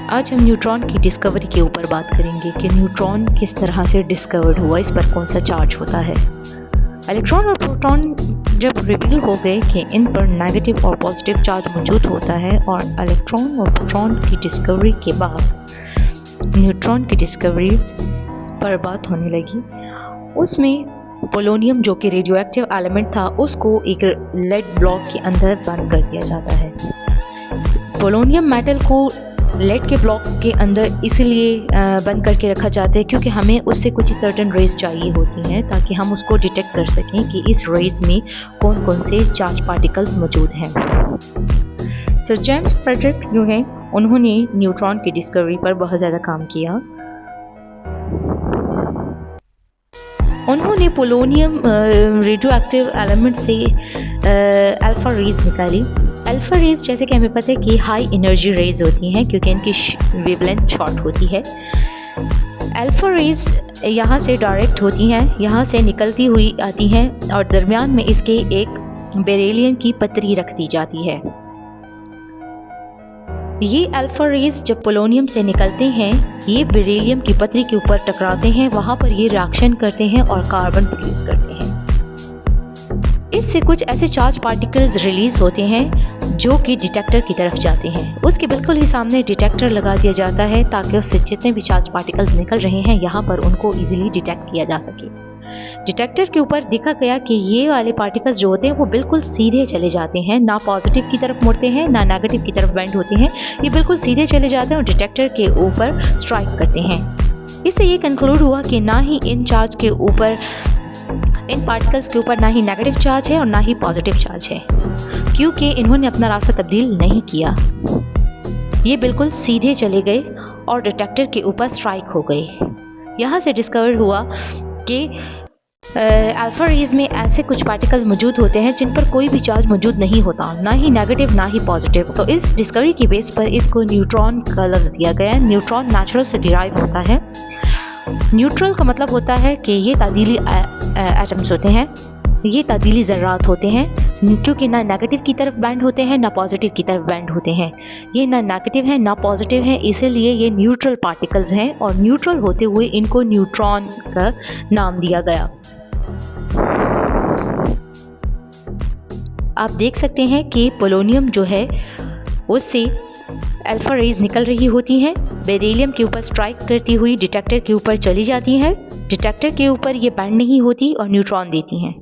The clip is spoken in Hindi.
आज हम न्यूट्रॉन की डिस्कवरी के ऊपर बात करेंगे कि न्यूट्रॉन किस तरह से डिस्कवर्ड हुआ, इस पर कौन सा चार्ज होता है। इलेक्ट्रॉन और प्रोटॉन जब रिवील हो गए कि इन पर नेगेटिव और पॉजिटिव चार्ज मौजूद होता है, और इलेक्ट्रॉन और प्रोटॉन की डिस्कवरी के बाद न्यूट्रॉन की डिस्कवरी पर बात होने लगी। उसमें पोलोनियम जो कि रेडियोएक्टिव एलिमेंट था, उसको एक लेड ब्लॉक के अंदर बंद कर दिया जाता है। पोलोनियम मेटल को लेड के ब्लॉक के अंदर इसलिए बंद करके रखा जाता है क्योंकि हमें उससे कुछ सर्टेन रेज चाहिए होती हैं ताकि हम उसको डिटेक्ट कर सकें कि इस रेज में कौन कौन से चार्ज पार्टिकल्स मौजूद हैं। सर जेम्स फ्रेडरिक जो हैं, उन्होंने न्यूट्रॉन की डिस्कवरी पर बहुत ज़्यादा काम किया। उन्होंने पोलोनियम रेडियोएक्टिव एलिमेंट से अल्फा रेज निकाली। अल्फा रेज जैसे कि हमें पता है कि हाई एनर्जी रेज होती हैं क्योंकि इनकी वेवलेंथ शॉर्ट होती है। अल्फा रेज यहाँ से डायरेक्ट होती हैं, यहाँ से निकलती हुई आती हैं और दरमियान में इसके एक बेरिलियम की पतरी रख दी जाती है। ये अल्फा रेज जब पोलोनियम से निकलते हैं, ये बेरिलियम की पतरी के ऊपर टकराते हैं, वहाँ पर ये रिएक्शन करते हैं और कार्बन प्रोड्यूस करते हैं। इससे कुछ ऐसे चार्ज पार्टिकल्स रिलीज होते हैं जो कि डिटेक्टर की तरफ जाते हैं। उसके बिल्कुल ही सामने डिटेक्टर लगा दिया जाता है ताकि उससे जितने भी चार्ज पार्टिकल्स निकल रहे हैं यहाँ पर उनको इजीली डिटेक्ट किया जा सके। डिटेक्टर के ऊपर देखा गया कि ये वाले पार्टिकल्स जो होते हैं वो बिल्कुल सीधे चले जाते हैं, ना पॉजिटिव की तरफ मुड़ते हैं ना नेगेटिव की तरफ बेंड होते हैं। ये बिल्कुल सीधे चले जाते हैं और डिटेक्टर के ऊपर स्ट्राइक करते हैं। इससे ये कंक्लूड हुआ कि ना ही इन पार्टिकल्स के ऊपर ना ही नेगेटिव चार्ज है और ना ही पॉजिटिव चार्ज है, क्योंकि इन्होंने अपना रास्ता तब्दील नहीं किया। ये बिल्कुल सीधे चले गए और डिटेक्टर के ऊपर स्ट्राइक हो गए। यहाँ से डिस्कवर हुआ कि अल्फा रेज में ऐसे कुछ पार्टिकल्स मौजूद होते हैं जिन पर कोई भी चार्ज मौजूद नहीं होता, ना ही नेगेटिव ना ही पॉजिटिव। तो इस डिस्कवरी की बेस पर इसको न्यूट्रॉन का लफ्ज़ दिया गया। न्यूट्रॉन नेचुरल से डिराइव होता है। न्यूट्रल का मतलब होता है कि ये तादीली एटम्स होते हैं, ये तादीली ज़र्रात होते हैं, क्योंकि ना नेगेटिव की तरफ बैंड होते हैं ना पॉजिटिव की तरफ बैंड होते हैं। ये ना नेगेटिव है ना पॉजिटिव है, इसीलिए ये न्यूट्रल पार्टिकल्स हैं और न्यूट्रल होते हुए इनको न्यूट्रॉन का नाम दिया गया। आप देख सकते हैं कि पोलोनियम जो है उससे अल्फा रेज निकल रही होती हैं, बेरिलियम के ऊपर स्ट्राइक करती हुई डिटेक्टर के ऊपर चली जाती हैं। डिटेक्टर के ऊपर ये बैंड नहीं होती और न्यूट्रॉन देती हैं।